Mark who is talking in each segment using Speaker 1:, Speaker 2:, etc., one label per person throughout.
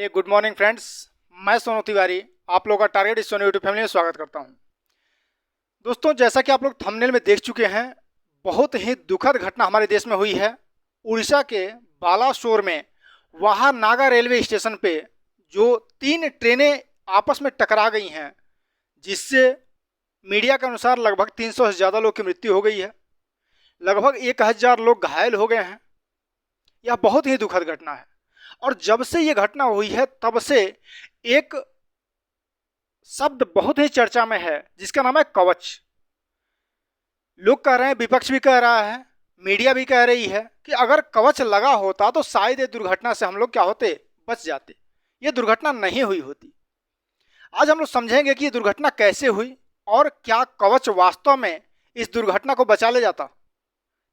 Speaker 1: चलिए, good morning friends. मैं सोनू तिवारी आप लोगों का टारगेट सोनू यूट्यूब फैमिली में स्वागत करता हूं। दोस्तों, जैसा कि आप लोग थंबनेल में देख चुके हैं, बहुत ही दुखद घटना हमारे देश में हुई है। उड़ीसा के बालासोर में वहाँ नागा रेलवे स्टेशन पे जो 3 ट्रेनें आपस में टकरा गई हैं, जिससे मीडिया के अनुसार लगभग 300 से ज़्यादा लोग की मृत्यु हो गई है, लगभग 1000 लोग घायल हो गए हैं। यह बहुत ही दुखद घटना है और जब से ये घटना हुई है तब से एक शब्द बहुत ही चर्चा में है, जिसका नाम है कवच। लोग कह रहे हैं, विपक्ष भी कह रहा है, मीडिया भी कह रही है कि अगर कवच लगा होता तो शायद ये दुर्घटना से हम लोग क्या होते, बच जाते। ये दुर्घटना नहीं हुई होती। आज हम लोग समझेंगे कि ये दुर्घटना कैसे हुई और क्या कवच वास्तव में इस दुर्घटना को बचा ले जाता।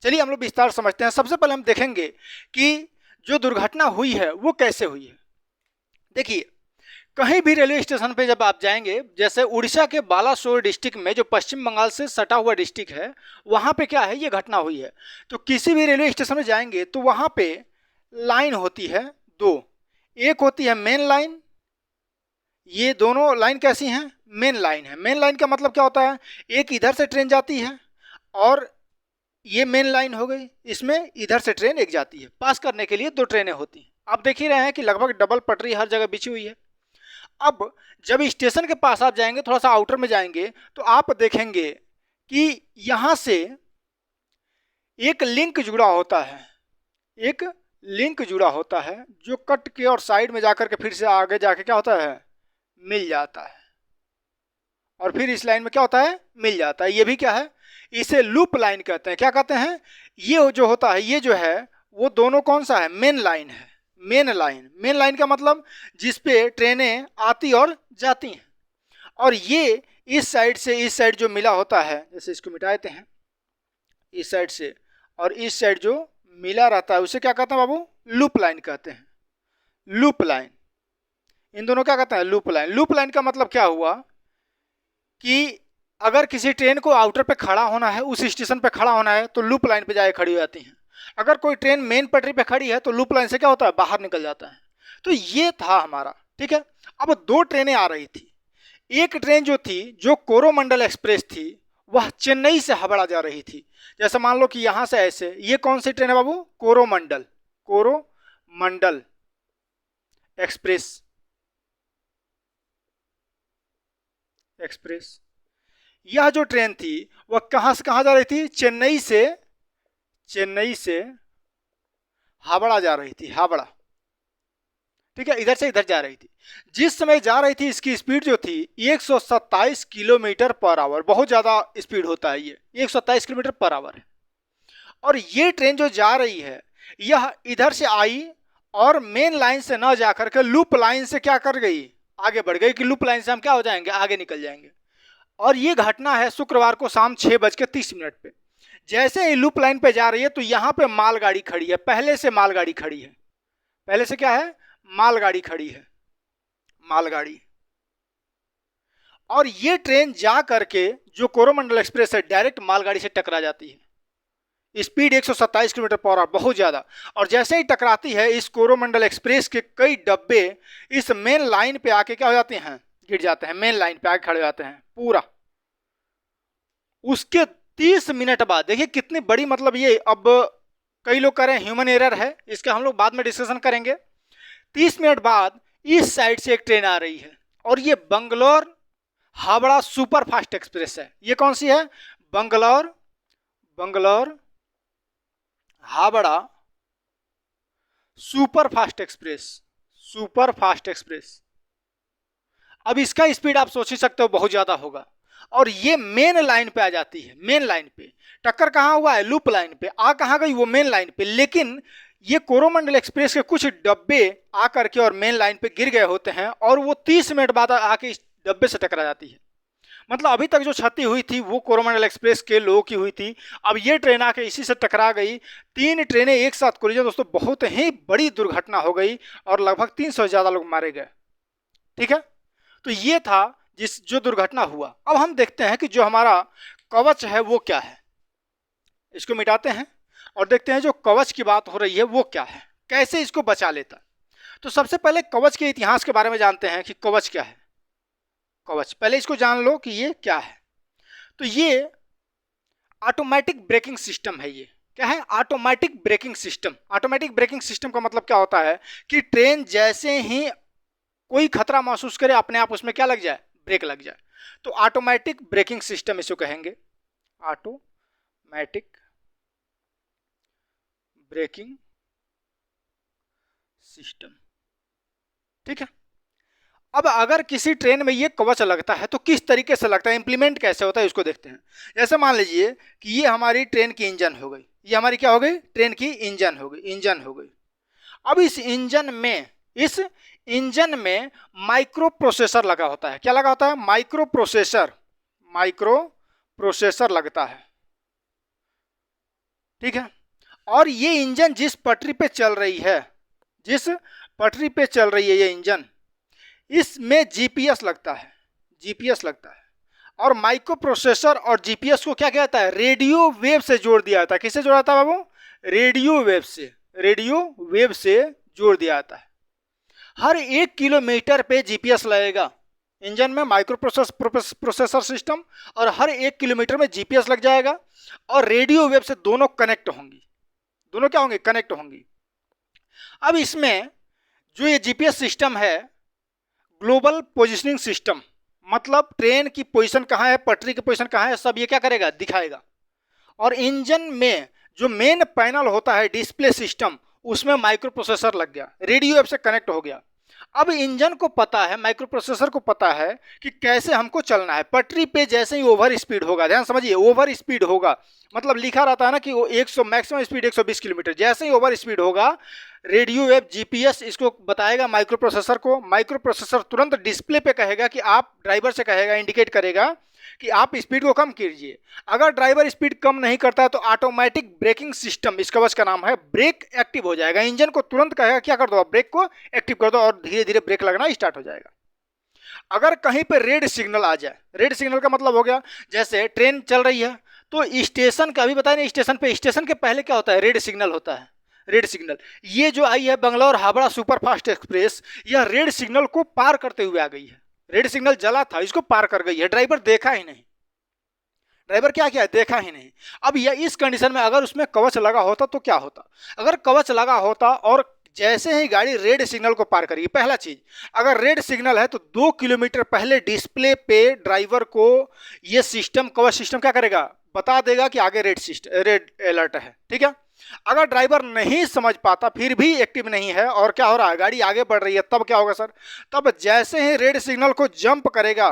Speaker 1: चलिए हम लोग विस्तार समझते हैं। सबसे पहले हम देखेंगे कि जो दुर्घटना हुई है वो कैसे हुई है। देखिए, कहीं भी रेलवे स्टेशन पे जब आप जाएंगे, जैसे उड़ीसा के बालासोर डिस्ट्रिक्ट में जो पश्चिम बंगाल से सटा हुआ डिस्ट्रिक्ट है, वहाँ पे क्या है, ये घटना हुई है। तो किसी भी रेलवे स्टेशन में जाएंगे तो वहाँ पे लाइन होती है 2। एक होती है मेन लाइन। ये दोनों लाइन कैसी हैं, मेन लाइन है। मेन लाइन का मतलब क्या होता है, एक इधर से ट्रेन जाती है और ये मेन लाइन हो गई, इसमें इधर से ट्रेन एक जाती है। पास करने के लिए 2 ट्रेनें होती हैं। आप देख ही रहे हैं कि लगभग डबल पटरी हर जगह बिछी हुई है। अब जब स्टेशन के पास आप जाएंगे, थोड़ा सा आउटर में जाएंगे, तो आप देखेंगे कि यहाँ से एक लिंक जुड़ा होता है। एक लिंक जुड़ा होता है जो कट के और साइड में जाकर के फिर से आगे जाके क्या होता है, मिल जाता है। और फिर इस लाइन में क्या होता है, मिल जाता है। ये भी क्या है, इसे लूप लाइन कहते हैं। क्या कहते हैं, ये जो होता है, ये जो है वो दोनों कौन सा है, मेन लाइन है। मेन लाइन, मेन लाइन का मतलब जिस पे ट्रेनें आती और जाती हैं। और ये इस साइड से इस साइड जो मिला होता है, जैसे इसको मिटा देते हैं, इस साइड से और इस साइड जो मिला रहता है उसे क्या कहते हैं बाबू, लूप लाइन कहते हैं। लूप लाइन, इन दोनों क्या कहते हैं, लूप लाइन। लूप लाइन का मतलब क्या हुआ कि अगर किसी ट्रेन को आउटर पे खड़ा होना है, उस स्टेशन पे खड़ा होना है, तो लूप लाइन पे जाके खड़ी हो जाती हैं। अगर कोई ट्रेन मेन पटरी पे खड़ी है तो लूप लाइन से क्या होता है, बाहर निकल जाता है। तो ये था हमारा, ठीक है। अब 2 ट्रेनें आ रही थी। एक ट्रेन जो थी, जो कोरोमंडल एक्सप्रेस थी, वह चेन्नई से हावड़ा जा रही थी। जैसे मान लो कि यहाँ से ऐसे, ये कौन सी ट्रेन है बाबू, कोरोमंडल, कोरोमंडल एक्सप्रेस, एक्सप्रेस। यह जो ट्रेन थी वह कहाँ से कहाँ जा रही थी, चेन्नई से हावड़ा जा रही थी, हावड़ा, ठीक है, इधर से इधर जा रही थी। जिस समय जा रही थी इसकी स्पीड जो थी 127 किलोमीटर पर आवर, बहुत ज़्यादा स्पीड होता है, ये 127 किलोमीटर पर आवर है। और ये ट्रेन जो जा रही है यह इधर से आई और मेन लाइन से न जाकर के लूप लाइन से क्या कर गई, आगे बढ़ गई कि लूप लाइन से हम क्या हो जाएंगे, आगे निकल जाएंगे। और ये घटना है शुक्रवार को शाम 6:30 पे। जैसे ही लूप लाइन पे जा रही है तो यहाँ पे मालगाड़ी खड़ी है, पहले से मालगाड़ी खड़ी है। पहले से क्या है, मालगाड़ी खड़ी है, मालगाड़ी। और ये ट्रेन जा करके जो कोरोमंडल एक्सप्रेस है, डायरेक्ट मालगाड़ी से टकरा जाती है। स्पीड 127 किलोमीटर पर आवर, बहुत ज़्यादा। और जैसे ही टकराती है, इस कोरोमंडल एक्सप्रेस के कई डब्बे इस मेन लाइन पे आके क्या हो जाते हैं, गिर जाते हैं। मेन लाइन पे आके खड़े हो जाते हैं पूरा। उसके 30 मिनट बाद, देखिए कितनी बड़ी, मतलब ये, अब कई लोग कह रहे हैं ह्यूमन एरर है, इसका हम लोग बाद में डिस्कशन करेंगे। 30 मिनट बाद इस साइड से एक ट्रेन आ रही है और ये Bangalore Howrah super fast express है। ये कौन सी है, Bangalore Howrah super fast express, super fast express. अब इसका स्पीड आप सोच ही सकते हो, बहुत ज्यादा होगा। और ये मेन लाइन पे आ जाती है। मेन लाइन पे टक्कर कहाँ हुआ है, लूप लाइन पे। आ कहाँ गई, वो मेन लाइन पे। लेकिन ये कोरोमंडल एक्सप्रेस के कुछ डब्बे आकर के और मेन लाइन पे गिर गए होते हैं और वो 30 मिनट बाद आके इस डब्बे से टकरा जाती है। मतलब अभी तक जो क्षति हुई थी वो कोरोमंडल एक्सप्रेस के लोगों की हुई थी, अब ये ट्रेन आके इसी से टकरा गई। 3 ट्रेनें एक साथ कोलिजन, दोस्तों बहुत ही बड़ी दुर्घटना हो गई और लगभग 300 से ज़्यादा लोग मारे गए, ठीक है। तो ये था जो दुर्घटना हुआ। अब हम देखते हैं कि जो हमारा कवच है वो क्या है। इसको मिटाते हैं और देखते हैं जो कवच की बात हो रही है वो क्या है, कैसे इसको बचा लेता। तो सबसे पहले कवच के इतिहास के बारे में जानते हैं कि कवच क्या है। कवच, पहले इसको जान लो कि ये क्या है। तो ये ऑटोमेटिक ब्रेकिंग सिस्टम है। ये क्या है? Automatic braking system. Automatic braking system का मतलब क्या होता है कि ट्रेन जैसे ही कोई खतरा महसूस करे अपने आप उसमें क्या लग जाए? ब्रेक लग जाए। तो ऑटोमेटिक ब्रेकिंग सिस्टम इसको कहेंगे, ऑटोमेटिक ब्रेकिंग सिस्टम। ठीक है। अब अगर किसी ट्रेन में ये कवच लगता है तो किस तरीके से लगता है, इंप्लीमेंट कैसे होता है, इसको देखते हैं। जैसे मान लीजिए कि ये हमारी ट्रेन की इंजन हो गई, ये हमारी क्या हो गई? ट्रेन की इंजन हो गई, इंजन हो गई। अब इस इंजन में माइक्रो प्रोसेसर लगा होता है। क्या लगा होता है? माइक्रो प्रोसेसर लगता है। ठीक है। और ये इंजन जिस पटरी पे चल रही है, जिस पटरी पे चल रही है ये इंजन, इसमें जीपीएस लगता है, जीपीएस लगता है। और माइक्रो प्रोसेसर और जीपीएस को क्या कहता है? रेडियो वेव से जोड़ दिया जाता है। किससे जोड़ा जाता है बाबू? रेडियो वेव से, रेडियो वेव से जोड़ दिया जाता है। हर 1 किलोमीटर पे जीपीएस लगेगा इंजन में, माइक्रो प्रोसेसर सिस्टम, और हर 1 किलोमीटर में जीपीएस लग जाएगा और रेडियो वेव से दोनों कनेक्ट होंगी। दोनों क्या होंगी? कनेक्ट होंगी। अब इसमें जो ये जीपीएस सिस्टम है, ग्लोबल पोजिशनिंग सिस्टम, मतलब ट्रेन की पोजीशन कहाँ है, पटरी की पोजीशन कहाँ है, सब ये क्या करेगा? दिखाएगा। और इंजन में जो मेन पैनल होता है, डिस्प्ले सिस्टम, उसमें माइक्रो प्रोसेसर लग गया, रेडियो वेव से कनेक्ट हो गया। अब इंजन को पता है, माइक्रो प्रोसेसर को पता है कि कैसे हमको चलना है। पटरी पे जैसे ही ओवर स्पीड होगा, ध्यान समझिए, ओवर स्पीड होगा मतलब लिखा रहता है ना कि वो 100 मैक्सिमम स्पीड 120 किलोमीटर, जैसे ही ओवर स्पीड होगा रेडियो वेव जीपीएस इसको बताएगा माइक्रो प्रोसेसर को। माइक्रो प्रोसेसर तुरंत डिस्प्ले पे कहेगा कि आप, ड्राइवर से कहेगा, इंडिकेट करेगा कि आप स्पीड को कम कीजिए। अगर ड्राइवर स्पीड कम नहीं करता है तो ऑटोमेटिक ब्रेकिंग सिस्टम, इस कवच का नाम है, ब्रेक एक्टिव हो जाएगा। इंजन को तुरंत कहेगा क्या कर दो, आप ब्रेक को एक्टिव कर दो, और धीरे धीरे ब्रेक लगना स्टार्ट हो जाएगा। अगर कहीं पे रेड सिग्नल आ जाए, रेड सिग्नल का मतलब हो गया जैसे ट्रेन चल रही है तो स्टेशन का, अभी बताया नहीं, स्टेशन पे, स्टेशन के पहले क्या होता है? रेड सिग्नल होता है, रेड सिग्नल। ये जो आई है बंगलौर हावड़ा सुपरफास्ट एक्सप्रेस, यह रेड सिग्नल को पार करते हुए आ गई है। रेड सिग्नल जला था, इसको पार कर गई है, ड्राइवर देखा ही नहीं। ड्राइवर क्या किया? देखा ही नहीं। अब यह इस कंडीशन में अगर उसमें कवच लगा होता तो क्या होता? अगर कवच लगा होता और जैसे ही गाड़ी रेड सिग्नल को पार करेगी, पहला चीज, अगर रेड सिग्नल है तो 2 किलोमीटर पहले डिस्प्ले पे ड्राइवर को ये सिस्टम, कवच सिस्टम क्या करेगा? बता देगा कि आगे रेड अलर्ट है। ठीक है। अगर ड्राइवर नहीं समझ पाता, फिर भी एक्टिव नहीं है और क्या हो रहा है, गाड़ी आगे बढ़ रही है, तब क्या होगा सर? तब जैसे ही रेड सिग्नल को जंप करेगा,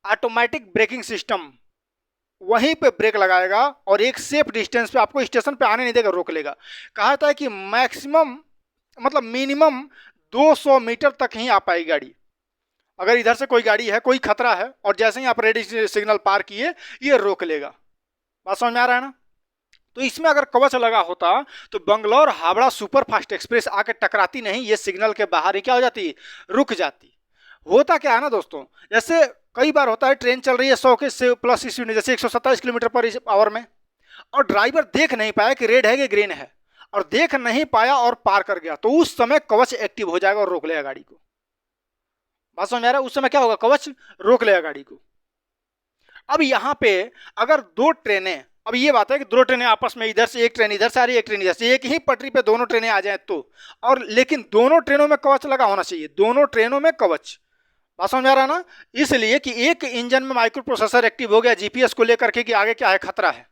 Speaker 1: ऑटोमेटिक ब्रेकिंग सिस्टम वहीं पे ब्रेक लगाएगा और एक सेफ डिस्टेंस पे, आपको स्टेशन पे आने नहीं देगा, रोक लेगा। कहा था कि मैक्सिमम मतलब मिनिमम 200 मीटर तक ही आ पाएगी गाड़ी। अगर इधर से कोई गाड़ी है, कोई खतरा है, और जैसे ही आप रेड सिग्नल पार किए, ये रोक लेगा। बात समझ में आ रहा है ना? तो इसमें अगर कवच लगा होता तो बंगलौर हावड़ा सुपरफास्ट एक्सप्रेस आके टकराती नहीं, ये सिग्नल के बाहर ही क्या हो जाती? रुक जाती। होता क्या है ना दोस्तों, जैसे कई बार होता है ट्रेन चल रही है 100 के से प्लस स्पीड, जैसे 127 किलोमीटर पर आवर में, और ड्राइवर देख नहीं पाया कि रेड है कि ग्रीन है, और देख नहीं पाया और पार कर गया, तो उस समय कवच एक्टिव हो जाएगा और रोक लेगा गाड़ी को। बात समझ में आ रहा है? उस समय क्या होगा? कवच रोक लेगा गाड़ी को। अब यहाँ पे अगर दो ट्रेनें, अब ये बात है कि दो ट्रेनें आपस में, इधर से एक ट्रेन इधर से आ रही है, एक ट्रेन इधर से, एक ही पटरी पे दोनों ट्रेनें आ जाए तो, और लेकिन दोनों ट्रेनों में कवच लगा होना चाहिए, दोनों ट्रेनों में कवच। बात समझ आ रहा है ना? इसलिए कि एक इंजन में माइक्रो प्रोसेसर एक्टिव हो गया जीपीएस को लेकर के कि आगे क्या है, खतरा है,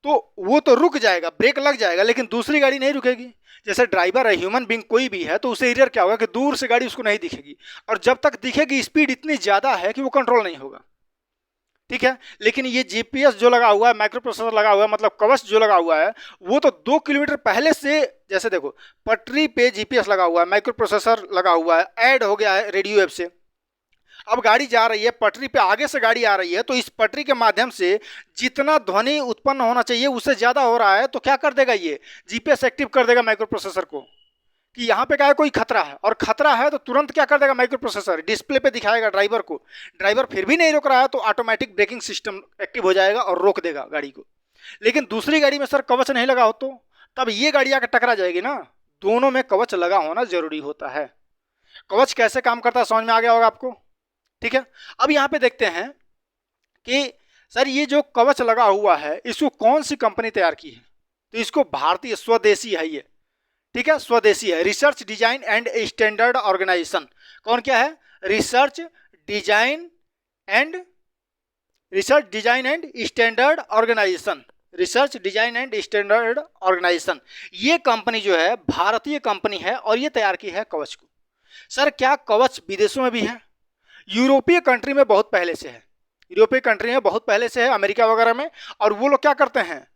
Speaker 1: तो वो तो रुक जाएगा, ब्रेक लग जाएगा, लेकिन दूसरी गाड़ी नहीं रुकेगी। जैसे ड्राइवर है, ह्यूमन बींग कोई भी है, तो उसे एरियर क्या होगा कि दूर से गाड़ी उसको नहीं दिखेगी, और जब तक दिखेगी स्पीड इतनी ज़्यादा है कि वो कंट्रोल नहीं होगा। ठीक है। लेकिन ये जीपीएस जो लगा हुआ है, माइक्रो प्रोसेसर लगा हुआ है, मतलब कवच जो लगा हुआ है, वो तो 2 किलोमीटर पहले से, जैसे देखो पटरी पे जीपीएस लगा हुआ है, माइक्रो प्रोसेसर लगा हुआ है, ऐड हो गया है रेडियो वेव से। अब गाड़ी जा रही है पटरी पे, आगे से गाड़ी आ रही है, तो इस पटरी के माध्यम से जितना ध्वनि उत्पन्न होना चाहिए उससे ज़्यादा हो रहा है, तो क्या कर देगा, ये जीपीएस एक्टिव कर देगा माइक्रो प्रोसेसर को कि यहाँ पे क्या है, कोई खतरा है, और खतरा है तो तुरंत क्या कर देगा माइक्रो प्रोसेसर, डिस्प्ले पे दिखाएगा ड्राइवर को। ड्राइवर फिर भी नहीं रोक रहा है तो ऑटोमेटिक ब्रेकिंग सिस्टम एक्टिव हो जाएगा और रोक देगा गाड़ी को। लेकिन दूसरी गाड़ी में सर कवच नहीं लगा हो तो तब ये गाड़ी आकर टकरा जाएगी ना, दोनों में कवच लगा होना जरूरी होता है। कवच कैसे काम करता है समझ में आ गया होगा आपको, ठीक है। अब यहाँ पे देखते हैं कि सर ये जो कवच लगा हुआ है इसको कौन सी कंपनी तैयार की है, तो इसको भारतीय स्वदेशी है ये, ठीक है, स्वदेशी है। Research design and standard organisation, कौन क्या है, research design and standard organisation, research design and standard organisation. ये कंपनी जो है भारतीय कंपनी है और ये तैयार की है कवच को। सर क्या कवच विदेशों में भी है? यूरोपीय कंट्री में बहुत पहले से है, यूरोपीय कंट्री में बहुत पहले से है, अमेरिका वगैरह में, और वो लोग क्या करते हैं,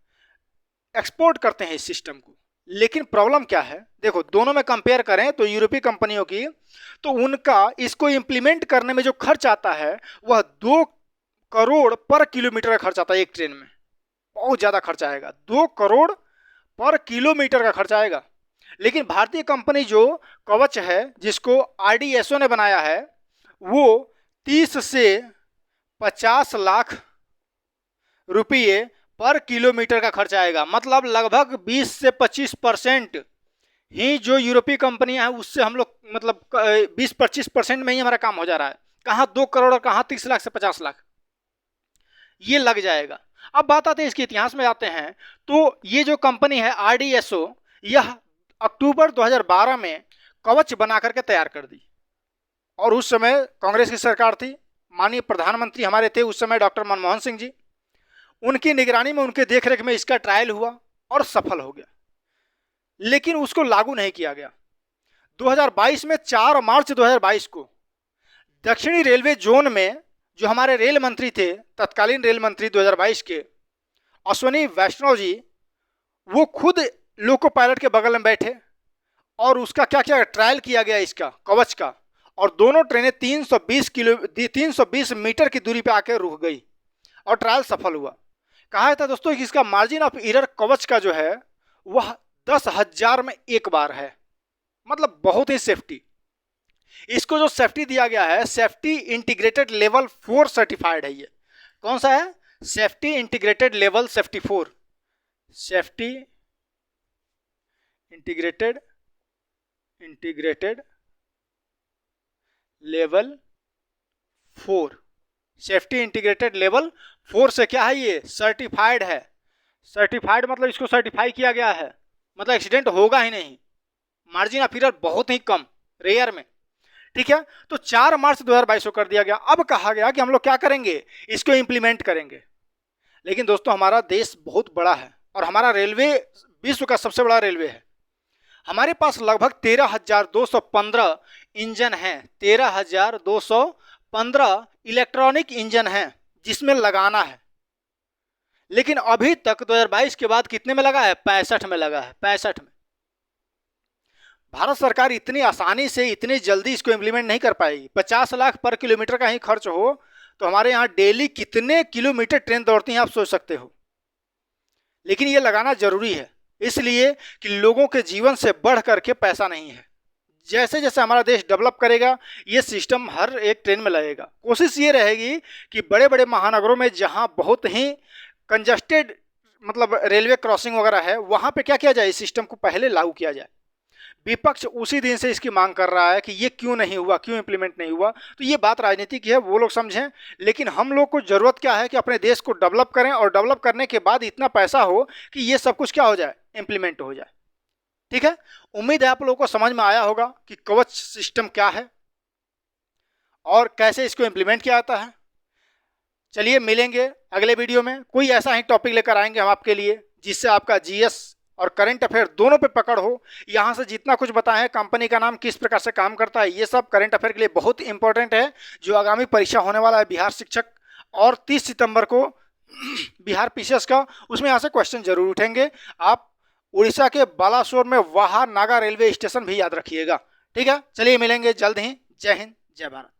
Speaker 1: एक्सपोर्ट करते हैं इस सिस्टम को। लेकिन प्रॉब्लम क्या है, देखो दोनों में कंपेयर करें तो यूरोपीय कंपनियों की, तो उनका इसको इम्प्लीमेंट करने में जो खर्च आता है वह 2 करोड़ पर किलोमीटर का खर्च आता है। एक ट्रेन में बहुत ज़्यादा खर्च आएगा, 2 करोड़ पर किलोमीटर का खर्च आएगा। लेकिन भारतीय कंपनी जो कवच है जिसको आरडीएसओ ने बनाया है वो 30 से 50 लाख रुपये पर किलोमीटर का खर्च आएगा। मतलब लगभग 20 से 25% ही जो यूरोपीय कंपनियां हैं उससे हम लोग मतलब 20-25% में ही हमारा काम हो जा रहा है। कहाँ 2 करोड़ और कहाँ 30 लाख से 50 लाख ये लग जाएगा। अब बात आते हैं इसके इतिहास में आते हैं, तो ये जो कंपनी है आरडीएसओ, यह अक्टूबर 2012 में कवच बना करके तैयार कर दी, और उस समय कांग्रेस की सरकार थी, माननीय प्रधानमंत्री हमारे थे उस समय डॉक्टर मनमोहन सिंह जी, उनकी निगरानी में उनके देखरेख में इसका ट्रायल हुआ और सफल हो गया। लेकिन उसको लागू नहीं किया गया। 2022 में 4 मार्च 2022 को दक्षिणी रेलवे जोन में जो हमारे रेल मंत्री थे, तत्कालीन रेल मंत्री 2022 के अश्विनी वैष्णव जी, वो खुद लोको पायलट के बगल में बैठे और उसका क्या क्या ट्रायल किया गया इसका कवच का, और दोनों ट्रेनें 320 मीटर की दूरी पे आके रुक गई और ट्रायल सफल हुआ। कहा था दोस्तों कि इसका मार्जिन ऑफ एरर कवच का जो है वह 10,000 में एक बार है, मतलब बहुत ही सेफ्टी। इसको जो सेफ्टी दिया गया है सेफ्टी इंटीग्रेटेड लेवल 4 सर्टिफाइड है। ये कौन सा है, safety integrated level safety 4, safety integrated level 4, safety integrated level 4 से क्या है, ये सर्टिफाइड है। सर्टिफाइड मतलब इसको सर्टिफाई किया गया है, मतलब एक्सीडेंट होगा ही नहीं, मार्जिन ऑफ एरर बहुत ही कम, रेयर में, ठीक है। तो 4 मार्च 2022 को कर दिया गया। अब कहा गया कि हम लोग क्या करेंगे, इसको इंप्लीमेंट करेंगे। लेकिन दोस्तों हमारा देश बहुत बड़ा है और हमारा रेलवे विश्व का सबसे बड़ा रेलवे है। हमारे पास लगभग 13,215 इंजन हैं, 13,215 इलेक्ट्रॉनिक इंजन हैं जिसमें लगाना है। लेकिन अभी तक 2022 के बाद कितने में लगा है, 65 में लगा है, 65 में। भारत सरकार इतनी आसानी से इतनी जल्दी इसको इम्प्लीमेंट नहीं कर पाएगी। 50 लाख पर किलोमीटर का ही खर्च हो तो हमारे यहाँ डेली कितने किलोमीटर ट्रेन दौड़ती हैं आप सोच सकते हो। लेकिन ये लगाना जरूरी है, इसलिए कि लोगों के जीवन से बढ़ करके पैसा नहीं है। जैसे जैसे हमारा देश डेवलप करेगा ये सिस्टम हर एक ट्रेन में लगेगा। कोशिश ये रहेगी कि बड़े बड़े महानगरों में जहाँ बहुत ही कंजस्टेड मतलब रेलवे क्रॉसिंग वगैरह है वहाँ पे क्या किया जाए, इस सिस्टम को पहले लागू किया जाए। विपक्ष उसी दिन से इसकी मांग कर रहा है कि ये क्यों नहीं हुआ, क्यों इंप्लीमेंट नहीं हुआ। तो ये बात राजनीतिक है, वो लोग समझें, लेकिन हम लोग को ज़रूरत क्या है कि अपने देश को डेवलप करें और डेवलप करने के बाद इतना पैसा हो कि ये सब कुछ क्या हो जाए, इम्प्लीमेंट हो जाए। ठीक है, उम्मीद है आप लोगों को समझ में आया होगा कि कवच सिस्टम क्या है और कैसे इसको इम्प्लीमेंट किया जाता है। चलिए मिलेंगे अगले वीडियो में, कोई ऐसा ही टॉपिक लेकर आएंगे हम आपके लिए जिससे आपका जीएस और करंट अफेयर दोनों पे पकड़ हो। यहाँ से जितना कुछ बताएं है, कंपनी का नाम किस प्रकार से काम करता है, ये सब करंट अफेयर के लिए बहुत इंपॉर्टेंट है। जो आगामी परीक्षा होने वाला है बिहार शिक्षक और 30 सितंबर को बिहार पीसीएस का, उसमें यहाँ से क्वेश्चन जरूर उठेंगे। आप उड़ीसा के बालासोर में वाहा नागा रेलवे स्टेशन भी याद रखिएगा। ठीक है, चलिए मिलेंगे जल्द ही। जय हिंद, जय भारत।